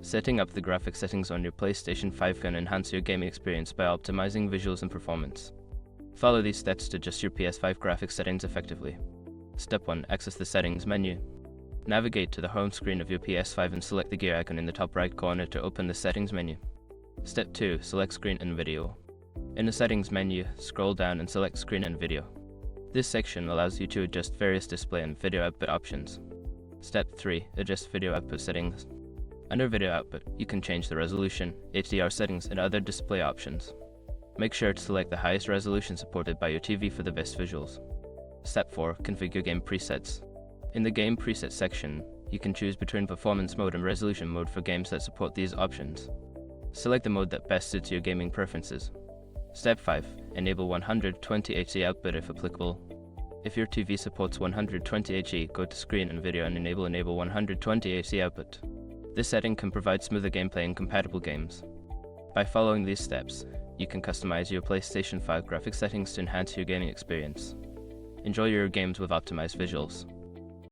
Setting up the graphics settings on your PlayStation 5 can enhance your gaming experience by optimizing visuals and performance. Follow these steps to adjust your PS5 graphics settings effectively. Step 1. Access the settings menu. Navigate to the home screen of your PS5 and select the gear icon in the top right corner to open the settings menu. Step 2. Select screen and video. In the settings menu, scroll down and select screen and video. This section allows you to adjust various display and video output options. Step 3. Adjust video output settings. Under video output, you can change the resolution, HDR settings, and other display options. Make sure to select the highest resolution supported by your TV for the best visuals. Step 4. Configure game presets. In the game preset section, you can choose between performance mode and resolution mode for games that support these options. Select the mode that best suits your gaming preferences. Step 5. Enable 120Hz output if applicable. If your TV supports 120Hz, go to Screen and Video and enable 120Hz output. This setting can provide smoother gameplay in compatible games. By following these steps, you can customize your PlayStation 5 graphics settings to enhance your gaming experience. Enjoy your games with optimized visuals.